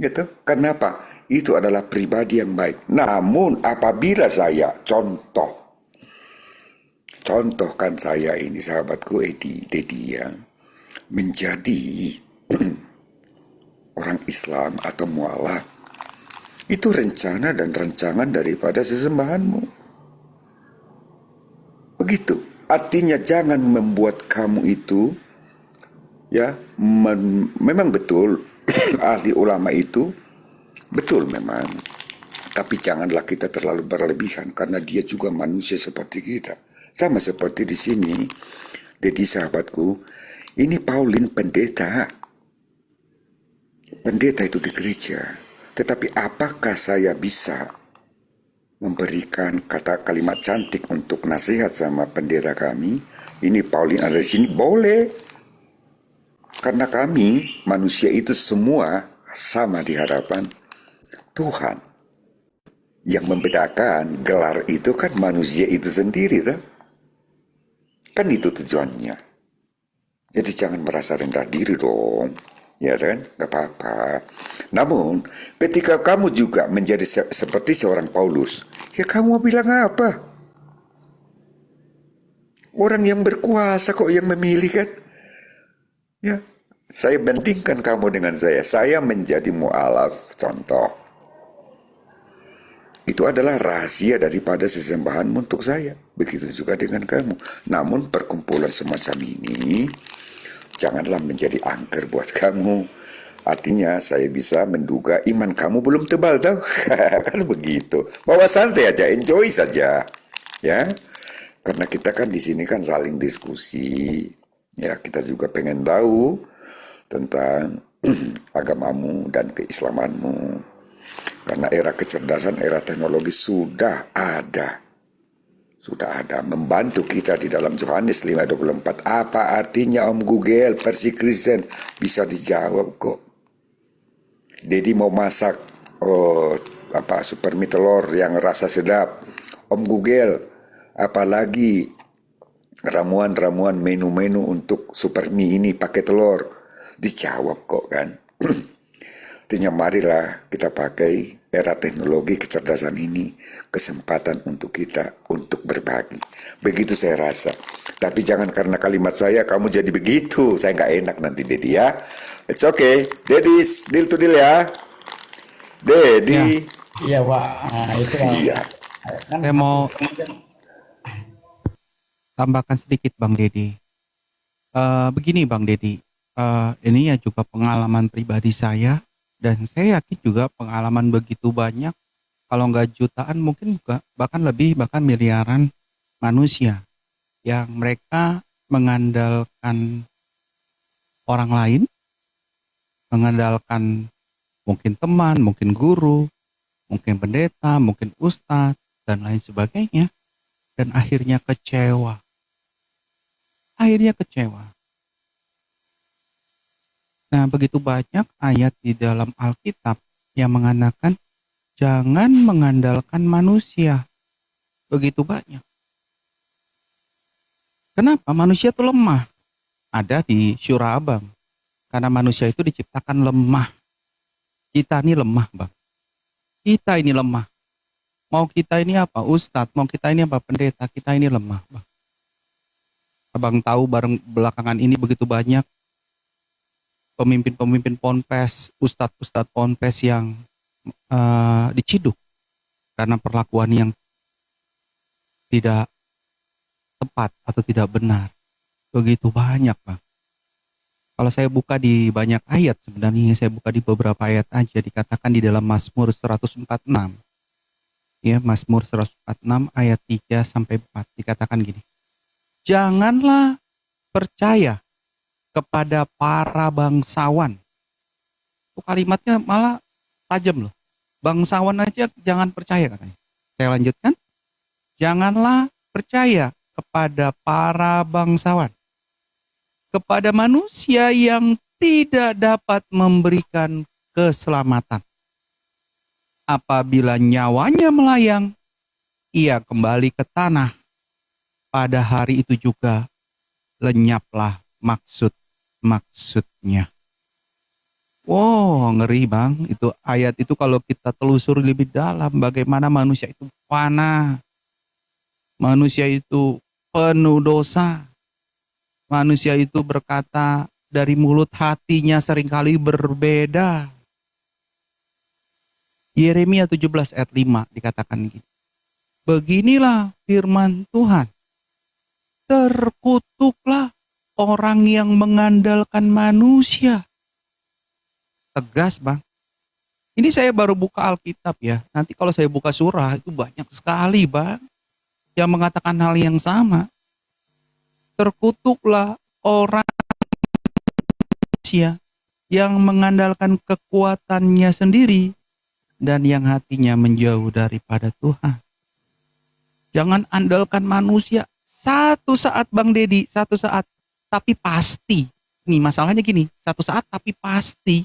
Gitu. Kenapa? Itu adalah pribadi yang baik. Namun apabila saya contohkan saya ini sahabatku Edi, Dedi ya, menjadi orang Islam atau mualaf, itu rencana dan rancangan daripada sesembahanmu. Begitu. Artinya jangan membuat kamu itu ya memang betul ahli ulama itu betul memang, tapi janganlah kita terlalu berlebihan karena dia juga manusia seperti kita. Sama seperti di sini. Jadi sahabatku, ini Pauline pendeta. Pendeta itu di gereja. Tetapi apakah saya bisa memberikan kata kalimat cantik untuk nasihat sama pendeta kami? Ini Pauline ada di sini, boleh. Karena kami manusia itu semua sama di hadapan Tuhan. Yang membedakan gelar itu kan manusia itu sendiri, kan? Kan itu tujuannya. Jadi jangan merasa rendah diri dong. Ya kan? Gak apa-apa. Namun, ketika kamu juga menjadi seperti seorang Paulus, ya kamu mau bilang apa? Orang yang berkuasa kok yang memilih kan? Ya, saya bandingkan kamu dengan saya. Saya menjadi mu'alaf, contoh. Itu adalah rahasia daripada sesembahanmu untuk saya. Begitu juga dengan kamu. Namun perkumpulan semacam ini janganlah menjadi angker buat kamu. Artinya saya bisa menduga iman kamu belum tebal tau. Kan begitu. Bawa santai aja, enjoy saja. Ya. Karena kita kan di sini kan saling diskusi. Ya, kita juga pengen tahu tentang agamamu dan keislamanmu. Karena era kecerdasan, era teknologi sudah ada. Sudah ada membantu kita di dalam Yohanes 5:24. Apa artinya Om Google versi Kristen? Bisa dijawab kok. Dedi mau masak super mie telur yang rasa sedap. Om Google, apalagi ramuan-ramuan menu-menu untuk super mie ini pakai telur. Dijawab kok kan. Artinya marilah kita pakai era teknologi kecerdasan ini, kesempatan untuk kita untuk berbagi. Begitu saya rasa. Tapi jangan karena kalimat saya kamu jadi begitu. Saya nggak enak nanti Dedi ya. It's okay. Dedi, deal to deal ya. Ya, Dedi. Iya Pak, nah, itu Iya. kan saya aku mau kemudian tambahkan sedikit Bang Dedi. Begini Bang Dedi, ini ya juga pengalaman pribadi saya dan saya yakin juga pengalaman begitu banyak, kalau nggak jutaan mungkin juga bahkan lebih, bahkan miliaran manusia yang mereka mengandalkan orang lain, mengandalkan mungkin teman, mungkin guru, mungkin pendeta, mungkin ustadz, dan lain sebagainya, dan akhirnya kecewa. Akhirnya kecewa. Nah, begitu banyak ayat di dalam Alkitab yang mengatakan jangan mengandalkan manusia. Begitu banyak. Kenapa? Manusia itu lemah. Ada di Syura Abang. Karena manusia itu diciptakan lemah. Kita ini lemah, Bang. Kita ini lemah. Mau kita ini apa? Ustadz. Mau kita ini apa? Pendeta. Kita ini lemah, Bang. Abang tahu bareng belakangan ini begitu banyak pemimpin-pemimpin ponpes, ustadz-ustadz ponpes yang diciduk karena perlakuan yang tidak tepat atau tidak benar. Begitu banyak, Bang. Kalau saya buka di banyak ayat, sebenarnya saya buka di beberapa ayat aja, dikatakan di dalam Mazmur 146. Ya, Mazmur 146 ayat 3 sampai 4 dikatakan gini. Janganlah percaya kepada para bangsawan. Itu kalimatnya malah tajam loh. Bangsawan aja jangan percaya katanya. Saya lanjutkan. Janganlah percaya kepada para bangsawan, kepada manusia yang tidak dapat memberikan keselamatan. Apabila nyawanya melayang, ia kembali ke tanah. Pada hari itu juga lenyaplah maksud-maksudnya. Wow, ngeri bang. Itu ayat itu kalau kita telusuri lebih dalam, bagaimana manusia itu fana, manusia itu penuh dosa, manusia itu berkata dari mulut hatinya seringkali berbeda. Yeremia 17 ayat 5 dikatakan gini. Beginilah firman Tuhan. Terkutuklah orang yang mengandalkan manusia. Tegas bang. Ini saya baru buka Alkitab ya. Nanti kalau saya buka surah itu banyak sekali bang yang mengatakan hal yang sama. Terkutuklah orang manusia yang mengandalkan kekuatannya sendiri dan yang hatinya menjauh daripada Tuhan. Jangan andalkan manusia. Satu saat Bang Dedi, satu saat, tapi pasti. Nih masalahnya gini, satu saat tapi pasti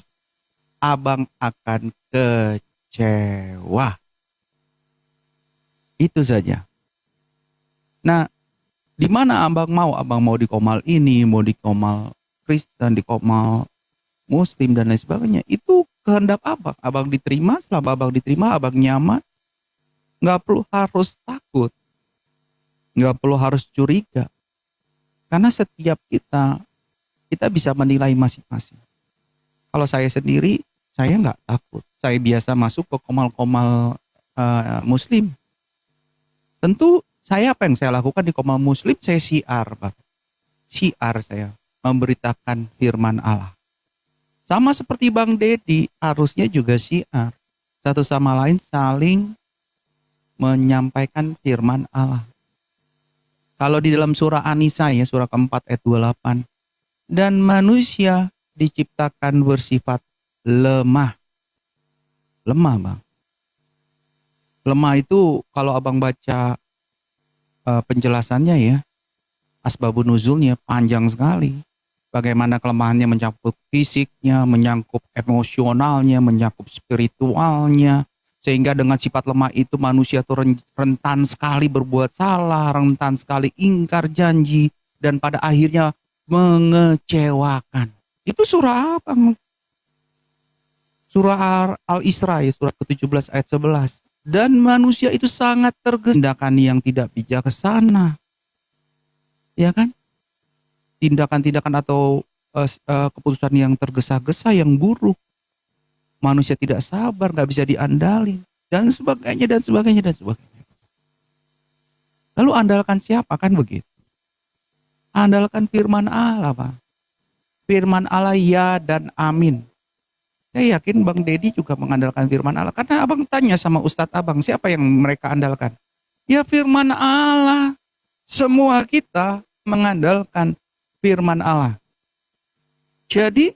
abang akan kecewa. Itu saja. Nah, di mana abang mau? Abang mau di Komal ini, mau di Komal Kristen, di Komal Muslim dan lain sebagainya. Itu kehendak abang. Abang diterima, selama abang diterima, abang nyaman. Nggak perlu harus takut. Nggak perlu harus curiga. Karena setiap kita bisa menilai masing-masing. Kalau saya sendiri, saya nggak takut. Saya biasa masuk ke komal-komal Muslim. Tentu saya apa yang saya lakukan di komal Muslim, saya siar, Bang. Siar saya, memberitakan firman Allah. Sama seperti Bang Dedi, harusnya juga siar. Satu sama lain saling menyampaikan firman Allah. Kalau di dalam surah An-Nisa ya, surah keempat ayat 28. Dan manusia diciptakan bersifat lemah. Lemah bang. Lemah itu kalau abang baca penjelasannya ya, asbabun nuzulnya panjang sekali. Bagaimana kelemahannya mencakup fisiknya, menyangkut emosionalnya, menyangkut spiritualnya. Sehingga dengan sifat lemah itu manusia itu rentan sekali berbuat salah, rentan sekali ingkar janji, dan pada akhirnya mengecewakan. Itu surah apa? Surah Al-Isra ya, surah ke-17 ayat 11. Dan manusia itu sangat tindakan yang tidak bijaksana. Ya kan? Tindakan-tindakan atau keputusan yang tergesa-gesa, yang buruk. Manusia tidak sabar, nggak bisa diandalin, dan sebagainya, dan sebagainya, dan sebagainya. Lalu andalkan siapa kan begitu? Andalkan firman Allah, Pak. Firman Allah ya dan amin. Saya yakin Bang Dedi juga mengandalkan firman Allah. Karena abang tanya sama Ustadz abang, siapa yang mereka andalkan? Ya firman Allah. Semua kita mengandalkan firman Allah. Jadi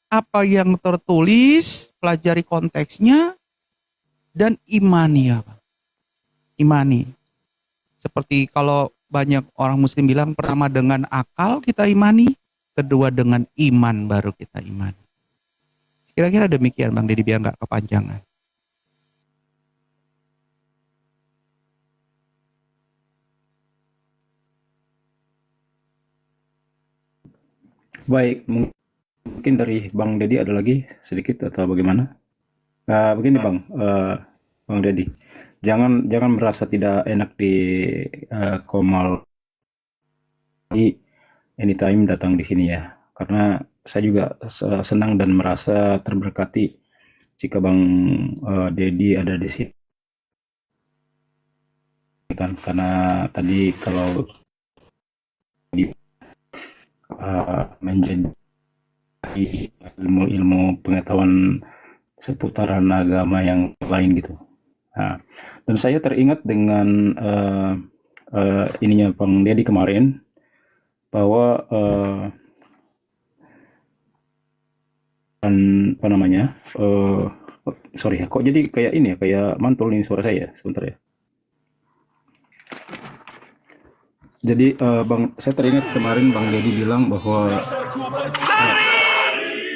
apa yang tertulis, pelajari konteksnya, dan imani ya Pak. Imani. Seperti kalau banyak orang muslim bilang, pertama dengan akal kita imani, kedua dengan iman baru kita imani. Kira-kira demikian Bang Dedi biar nggak kepanjangan. Baik, mungkin dari Bang Dedi ada lagi sedikit atau bagaimana? Begini Bang Dedi, jangan merasa tidak enak di Komal anytime datang di sini ya, karena saya juga senang dan merasa terberkati jika Bang Dedi ada di sini kan, karena tadi kalau menjadi ilmu-ilmu pengetahuan seputaran agama yang lain gitu. Nah, dan saya teringat dengan ininya Bang Dedi kemarin bahwa apa namanya? Sorry ya, kok jadi kayak ini ya, kayak mantul ini suara saya. Sebentar ya. Jadi saya teringat kemarin Bang Dedi bilang bahwa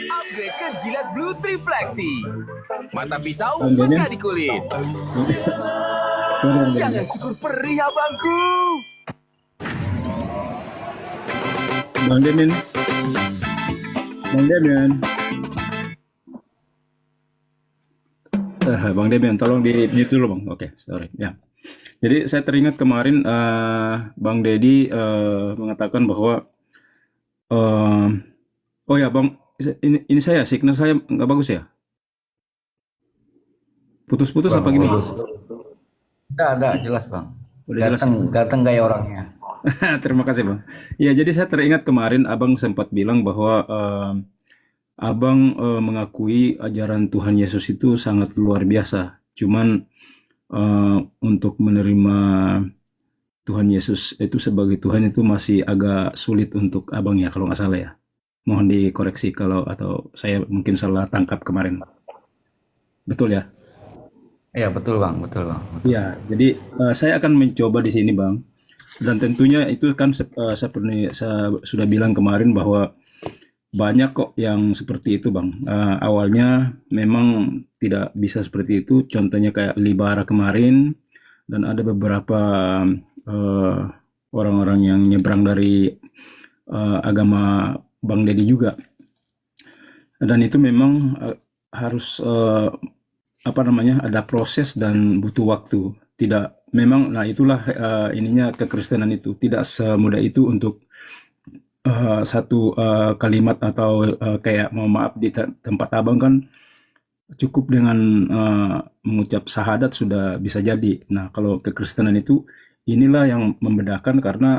upgrade ke jilat Blue Refleksi. Mata pisau Bang Dedi, peka di kulit. Jangan cukur perih abangku. Bang Demian, Bang Demian, tolong di mute dulu Bang. Oke, sorry. Ya. Jadi saya teringat kemarin Bang Dedi mengatakan bahwa eh, oh ya Bang, ini saya signal saya nggak bagus ya? Putus-putus Bang, apa gini? bagus. Enggak, jelas Bang. Udah jelas ya? Ganteng gaya orangnya. Terima kasih Bang. Ya, jadi saya teringat kemarin Abang sempat bilang bahwa Abang mengakui ajaran Tuhan Yesus itu sangat luar biasa. Cuman untuk menerima Tuhan Yesus itu sebagai Tuhan itu masih agak sulit untuk Abang ya, kalau nggak salah ya. Mohon dikoreksi kalau atau saya mungkin salah tangkap kemarin. Betul ya? Iya, betul Bang, betul Bang. Ya, jadi saya akan mencoba di sini Bang. Dan tentunya itu kan seperti saya sudah bilang kemarin bahwa banyak kok yang seperti itu Bang. Awalnya memang tidak bisa seperti itu. Contohnya kayak Libara kemarin, dan ada beberapa orang-orang yang nyebrang dari agama Bang Dedi juga. Dan itu memang harus apa namanya, ada proses dan butuh waktu. Tidak memang, nah itulah ininya kekristenan itu tidak semudah itu untuk satu kalimat atau kayak mau maaf di tempat Abang kan cukup dengan mengucap syahadat sudah bisa jadi. Nah kalau kekristenan itu inilah yang membedakan, karena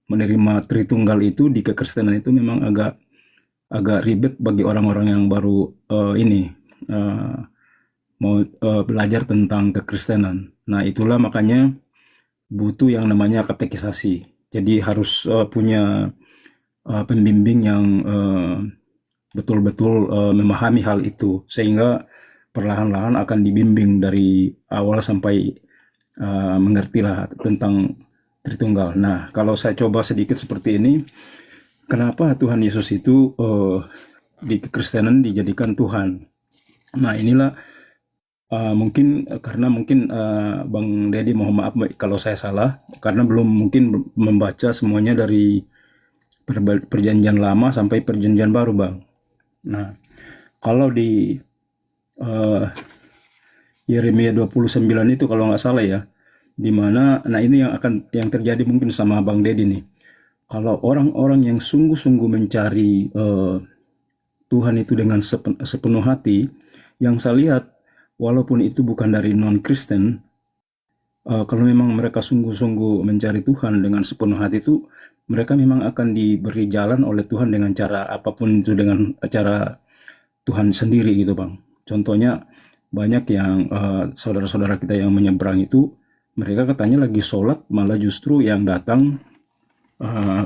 menerima Tritunggal itu di kekristenan itu memang agak ribet bagi orang-orang yang baru ini mau belajar tentang kekristenan. Nah itulah makanya butuh yang namanya katekisasi. Jadi harus punya pembimbing yang betul-betul memahami hal itu, sehingga perlahan-lahan akan dibimbing dari awal sampai mengertilah tentang Tritunggal. Nah kalau saya coba sedikit seperti ini, kenapa Tuhan Yesus itu di kekristenan dijadikan Tuhan? Nah inilah mungkin karena Bang Dedi mohon maaf kalau saya salah, karena belum mungkin membaca semuanya dari perjanjian lama sampai perjanjian baru Bang. Nah kalau di Yeremia 29 itu kalau nggak salah ya, dimana nah ini yang terjadi mungkin sama Bang Dedi nih. Kalau orang-orang yang sungguh-sungguh mencari Tuhan itu dengan sepenuh hati, yang saya lihat walaupun itu bukan dari non-Kristen, kalau memang mereka sungguh-sungguh mencari Tuhan dengan sepenuh hati itu, mereka memang akan diberi jalan oleh Tuhan dengan cara apapun itu, dengan cara Tuhan sendiri gitu Bang. Contohnya banyak yang saudara-saudara kita yang menyeberang itu, mereka katanya lagi sholat, malah justru yang datang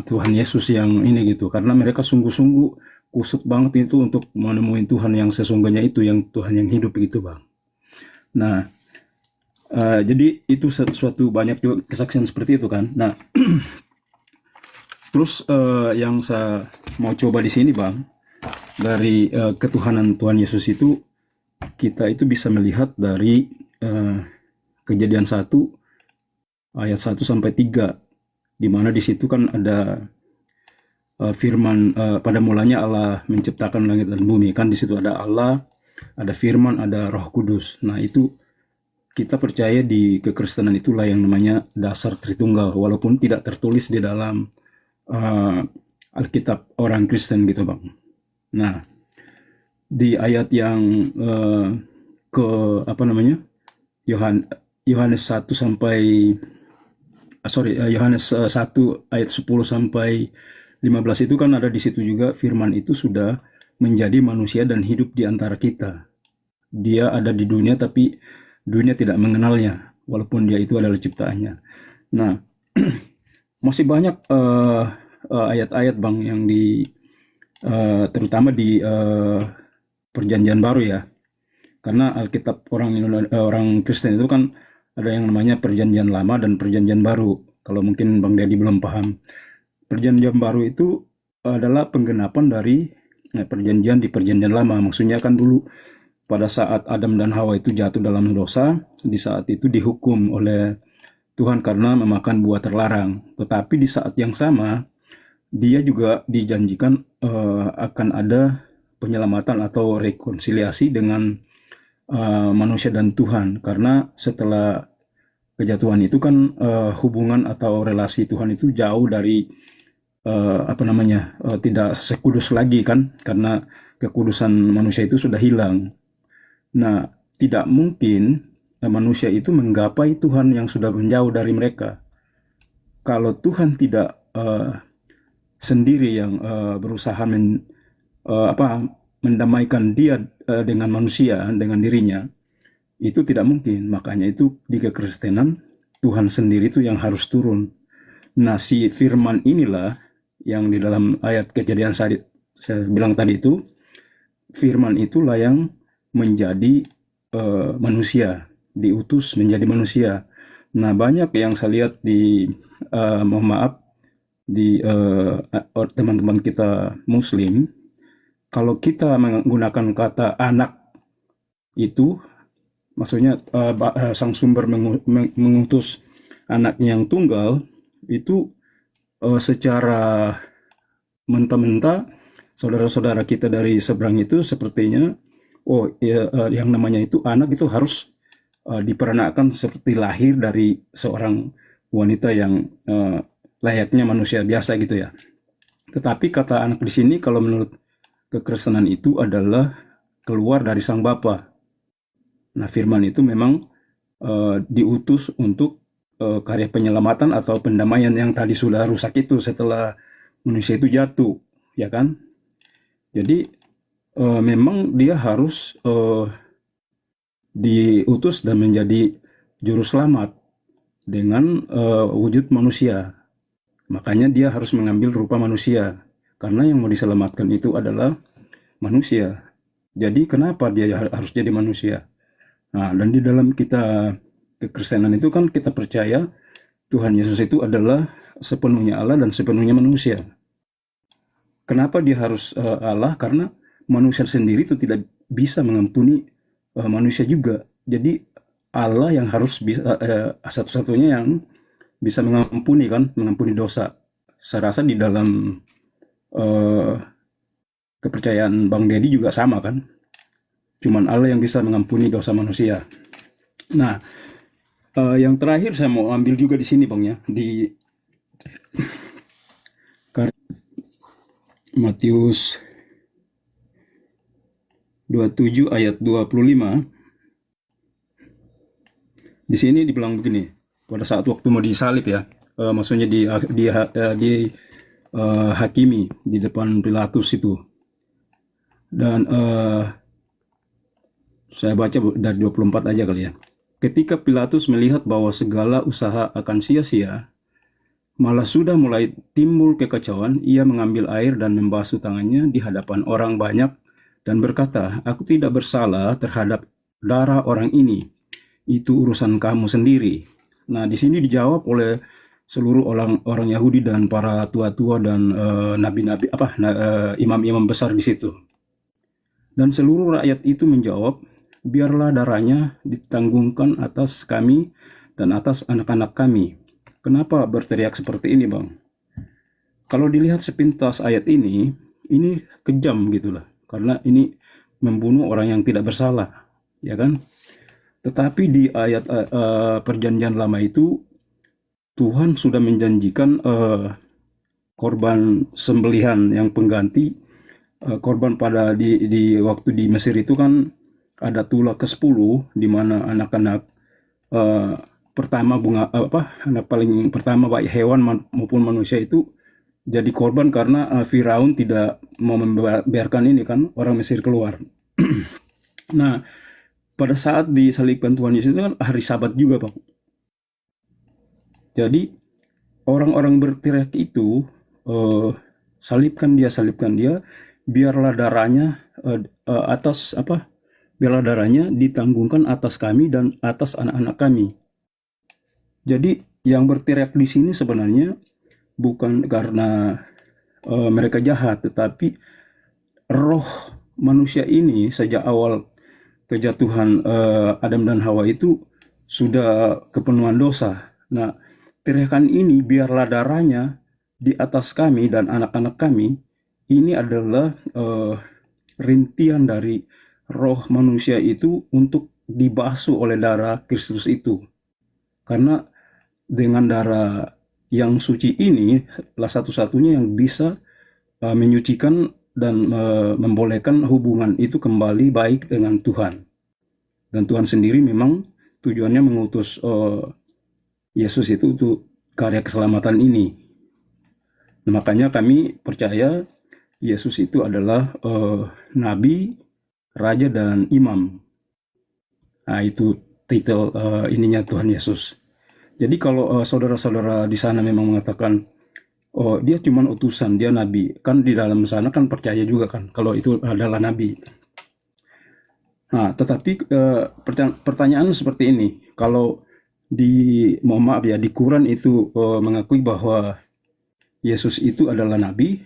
Tuhan Yesus yang ini gitu, karena mereka sungguh-sungguh kusut banget itu untuk menemukan Tuhan yang sesungguhnya itu, yang Tuhan yang hidup gitu Bang. Nah jadi itu suatu banyak juga kesaksian seperti itu kan. Nah terus yang saya mau coba di sini Bang, dari ketuhanan Tuhan Yesus itu kita itu bisa melihat dari Kejadian 1 ayat 1 sampai 3, di mana di situ kan ada firman, pada mulanya Allah menciptakan langit dan bumi, kan di situ ada Allah, ada firman, ada Roh Kudus. Nah itu kita percaya di kekristenan itulah yang namanya dasar Tritunggal, walaupun tidak tertulis di dalam Alkitab orang Kristen gitu Bang. Nah di ayat yang ke apa namanya, Yohanes 1 sampai Yohanes 1 ayat 10 sampai 15 itu kan ada di situ juga, firman itu sudah menjadi manusia dan hidup di antara kita. Dia ada di dunia tapi dunia tidak mengenalnya, walaupun dia itu adalah ciptaannya. Nah masih banyak ayat-ayat Bang yang terutama di perjanjian baru ya, karena Alkitab orang Kristen itu kan ada yang namanya perjanjian lama dan perjanjian baru. Kalau mungkin Bang Dedi belum paham, perjanjian baru itu adalah penggenapan dari perjanjian di perjanjian lama. Maksudnya kan dulu pada saat Adam dan Hawa itu jatuh dalam dosa, di saat itu dihukum oleh Tuhan karena memakan buah terlarang. Tetapi di saat yang sama, dia juga dijanjikan akan ada penyelamatan atau rekonsiliasi dengan manusia dan Tuhan, karena setelah kejatuhan itu kan hubungan atau relasi Tuhan itu jauh dari tidak sekudus lagi kan, karena kekudusan manusia itu sudah hilang. Nah, tidak mungkin manusia itu menggapai Tuhan yang sudah menjauh dari mereka. Kalau Tuhan tidak sendiri yang berusaha mendamaikan dia dengan manusia, dengan dirinya, itu tidak mungkin. Makanya itu di kekristenan Tuhan sendiri itu yang harus turun. Nah, si firman inilah yang di dalam ayat Kejadian saya bilang tadi itu, firman itulah yang menjadi manusia, diutus menjadi manusia. Nah, banyak yang saya lihat di mohon maaf di teman-teman kita Muslim, kalau kita menggunakan kata anak itu, maksudnya sang sumber mengutus anak yang tunggal itu secara mentah-mentah saudara-saudara kita dari seberang itu sepertinya yang namanya itu anak itu harus diperanakan seperti lahir dari seorang wanita yang layaknya manusia biasa gitu ya. Tetapi kata anak di sini kalau menurut kekristenan itu adalah keluar dari sang Bapa. Nah, firman itu memang diutus untuk karya penyelamatan atau pendamaian yang tadi sudah rusak itu setelah manusia itu jatuh, ya kan? Jadi memang dia harus diutus dan menjadi juru selamat dengan wujud manusia. Makanya dia harus mengambil rupa manusia, karena yang mau diselamatkan itu adalah manusia. Jadi kenapa dia harus jadi manusia? Nah, dan di dalam kita kekristenan itu kan kita percaya Tuhan Yesus itu adalah sepenuhnya Allah dan sepenuhnya manusia. Kenapa dia harus Allah? Karena manusia sendiri itu tidak bisa mengampuni manusia juga. Jadi Allah yang harus bisa satu-satunya yang bisa mengampuni dosa. Saya rasa di dalam kepercayaan Bang Dedi juga sama kan. Cuman Allah yang bisa mengampuni dosa manusia. Nah, yang terakhir saya mau ambil juga di sini Bang ya, di Matius 27 ayat 25. Di sini dibilang begini, pada saat waktu mau disalib ya, maksudnya hakimi di depan Pilatus itu. Dan saya baca dari 24 aja kali ya. Ketika Pilatus melihat bahwa segala usaha akan sia-sia, malah sudah mulai timbul kekacauan, ia mengambil air dan membasuh tangannya di hadapan orang banyak dan berkata, "Aku tidak bersalah terhadap darah orang ini. Itu urusan kamu sendiri." Nah, di sini dijawab oleh seluruh orang Yahudi dan para tua-tua dan nabi-nabi imam-imam besar di situ. Dan seluruh rakyat itu menjawab, "Biarlah darahnya ditanggungkan atas kami dan atas anak-anak kami." Kenapa berteriak seperti ini, Bang? Kalau dilihat sepintas ayat ini kejam gitulah. Karena ini membunuh orang yang tidak bersalah, ya kan? Tetapi di ayat perjanjian lama itu Tuhan sudah menjanjikan korban sembelihan yang pengganti korban pada di waktu di Mesir itu kan ada tulah ke-10 di mana anak-anak anak paling pertama baik hewan maupun manusia itu jadi korban karena Firaun tidak mau membiarkan ini kan orang Mesir keluar. Nah, pada saat disalibkan Tuhan Yesus itu kan hari Sabat juga, Pak. Jadi orang-orang berteriak itu salibkan dia, biarlah darahnya biarlah darahnya ditanggungkan atas kami dan atas anak-anak kami. Jadi yang berteriak di sini sebenarnya bukan karena mereka jahat, tetapi roh manusia ini sejak awal kejatuhan Adam dan Hawa itu sudah kepenuhan dosa. Nah, teriakan ini biarlah darahnya di atas kami dan anak-anak kami, ini adalah rintian dari roh manusia itu untuk dibasuh oleh darah Kristus itu. Karena dengan darah yang suci ini lah satu-satunya yang bisa menyucikan dan membolehkan hubungan itu kembali baik dengan Tuhan. Dan Tuhan sendiri memang tujuannya mengutus Yesus itu untuk karya keselamatan ini. Nah, makanya kami percaya Yesus itu adalah nabi, raja, dan imam. Nah, itu titel ininya Tuhan Yesus. Jadi kalau saudara-saudara di sana memang mengatakan, oh dia cuma utusan, dia nabi. Kan di dalam sana kan percaya juga kan kalau itu adalah nabi. Nah, tetapi pertanyaan seperti ini, kalau mohon maaf ya, di Quran itu mengakui bahwa Yesus itu adalah nabi,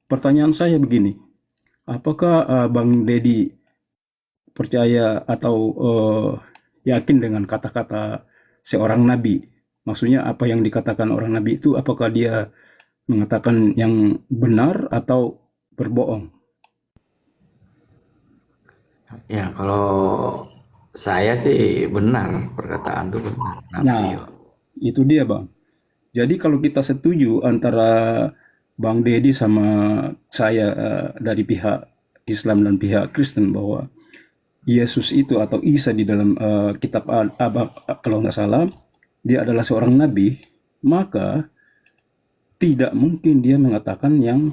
pertanyaan saya begini, apakah Bang Dedi percaya atau yakin dengan kata-kata seorang nabi? Maksudnya apa yang dikatakan orang nabi itu, apakah dia mengatakan yang benar atau berbohong? Ya, kalau saya sih benar, perkataan itu benar. Nabi. Nah, itu dia Bang. Jadi kalau kita setuju antara Bang Dedi sama saya dari pihak Islam dan pihak Kristen bahwa Yesus itu atau Isa di dalam kitab kalau nggak salah dia adalah seorang nabi, maka tidak mungkin dia mengatakan yang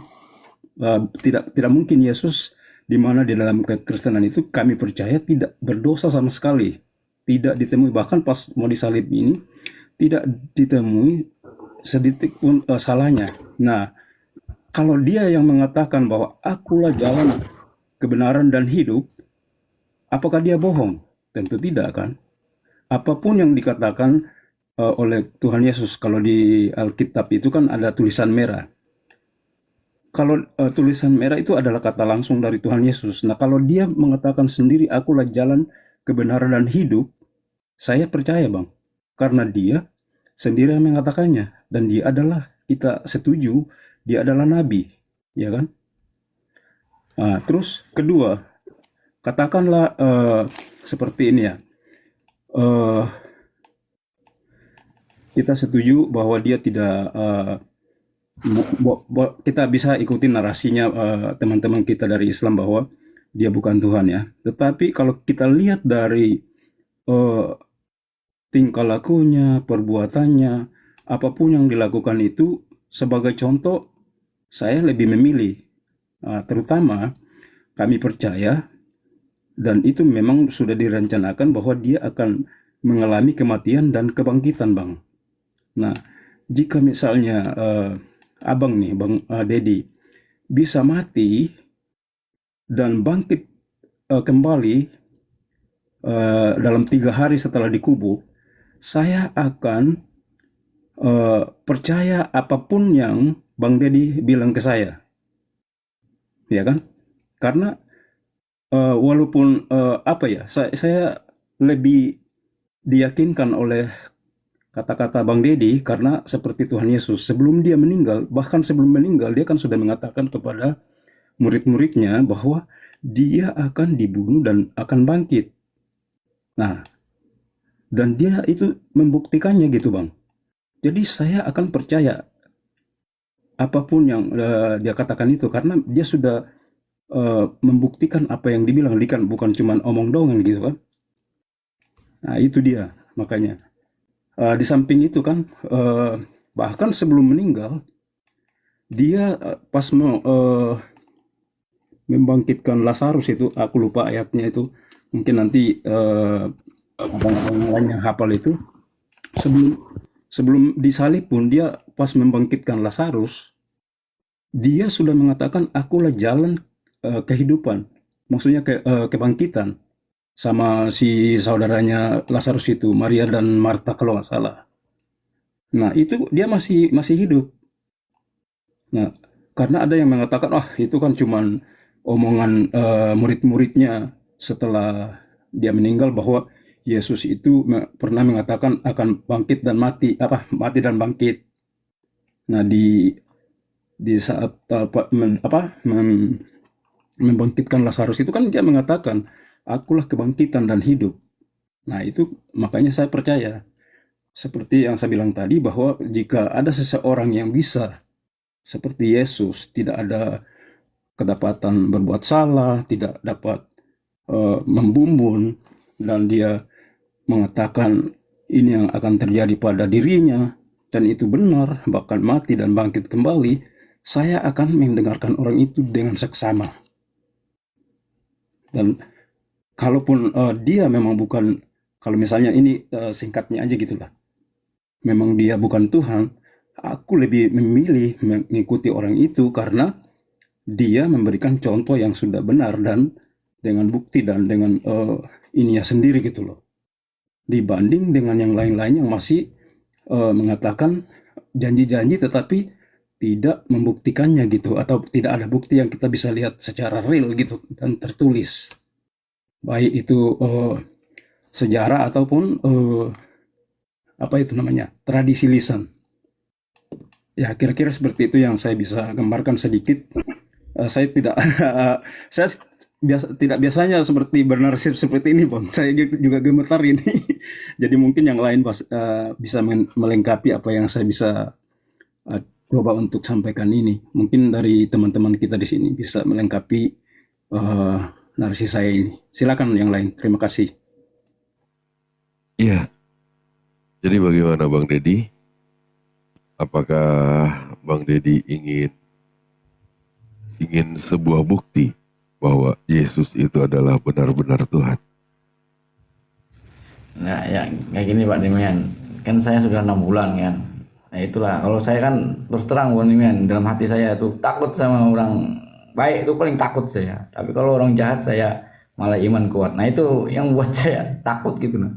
tidak mungkin Yesus di mana di dalam kekristenan itu kami percaya tidak berdosa sama sekali, tidak ditemui, bahkan pas mau disalib ini tidak ditemui sedetik pun salahnya. Nah, kalau dia yang mengatakan bahwa akulah jalan, kebenaran, dan hidup, apakah dia bohong? Tentu tidak kan. Apapun yang dikatakan oleh Tuhan Yesus, kalau di Alkitab itu kan ada tulisan merah. Kalau tulisan merah itu adalah kata langsung dari Tuhan Yesus. Nah, kalau dia mengatakan sendiri, akulah jalan, kebenaran, dan hidup, saya percaya Bang. Karena dia sendiri yang mengatakannya. Dan dia adalah, kita setuju, dia adalah nabi. Ya kan? Nah, terus kedua, katakanlah seperti ini ya. Kita setuju bahwa dia tidak kita bisa ikuti narasinya teman-teman kita dari Islam bahwa dia bukan Tuhan ya. Tetapi kalau kita lihat dari tingkah lakunya, perbuatannya, apapun yang dilakukan itu, sebagai contoh, saya lebih memilih, terutama kami percaya, dan itu memang sudah direncanakan bahwa dia akan mengalami kematian dan kebangkitan Bang. Nah, jika misalnya Abang nih, Bang Dedi, bisa mati dan bangkit kembali dalam 3 hari setelah dikubur, saya akan percaya apapun yang Bang Dedi bilang ke saya. Ya kan? Karena walaupun saya lebih diyakinkan oleh kata-kata Bang Dedi, karena seperti Tuhan Yesus sebelum dia meninggal, bahkan sebelum meninggal dia kan sudah mengatakan kepada murid-muridnya bahwa dia akan dibunuh dan akan bangkit. Nah, dan dia itu membuktikannya gitu Bang. Jadi saya akan percaya apapun yang dia katakan itu, karena dia sudah membuktikan apa yang dibilang, dia kan bukan cuma omong dongeng gitu kan. Nah itu dia, makanya di samping itu kan bahkan sebelum meninggal dia pas mau membangkitkan Lazarus itu, aku lupa ayatnya itu, mungkin nanti abang-abang lainnya hafal itu, sebelum disalib pun dia pas membangkitkan Lazarus, dia sudah mengatakan akulah jalan kehidupan, maksudnya kebangkitan, sama si saudaranya Lazarus itu, Maria dan Marta kalau nggak salah. Nah itu dia masih hidup. Nah karena ada yang mengatakan itu kan cuman omongan murid-muridnya setelah dia meninggal, bahwa Yesus itu pernah mengatakan akan bangkit dan mati dan bangkit. Nah di saat membangkitkan Lazarus itu kan dia mengatakan, akulah kebangkitan dan hidup. Nah itu makanya saya percaya, seperti yang saya bilang tadi, bahwa jika ada seseorang yang bisa seperti Yesus, tidak ada kedapatan berbuat salah, tidak dapat membumbun, dan dia mengatakan ini yang akan terjadi pada dirinya, dan itu benar, bahkan mati dan bangkit kembali, saya akan mendengarkan orang itu dengan seksama. Dan kalaupun dia memang bukan, kalau misalnya ini singkatnya aja gitulah, memang dia bukan Tuhan, aku lebih memilih mengikuti orang itu karena dia memberikan contoh yang sudah benar dan dengan bukti dan dengan ininya sendiri gitu loh. Dibanding dengan yang lain-lain yang masih mengatakan janji-janji tetapi tidak membuktikannya gitu, atau tidak ada bukti yang kita bisa lihat secara real gitu dan tertulis. Baik itu sejarah ataupun apa itu namanya, tradisi lisan. Ya kira-kira seperti itu yang saya bisa gambarkan sedikit. Saya tidak saya tidak biasanya seperti bernarsip seperti ini, Bang. Saya juga gemetar ini. Jadi mungkin yang lain bisa melengkapi apa yang saya bisa coba untuk sampaikan ini. Mungkin dari teman-teman kita di sini bisa melengkapi narasi saya ini. Silakan yang lain. Terima kasih. Iya. Jadi bagaimana Bang Dedi? Apakah Bang Dedi ingin sebuah bukti bahwa Yesus itu adalah benar-benar Tuhan? Nah, ya kayak gini Pak Demian. Kan saya sudah 6 bulan kan. Nah itulah, kalau saya kan terus terang Pak Demian, dalam hati saya tuh takut sama orang baik, itu paling takut saya. Tapi kalau orang jahat saya malah iman kuat. Nah itu yang buat saya takut gitu nah.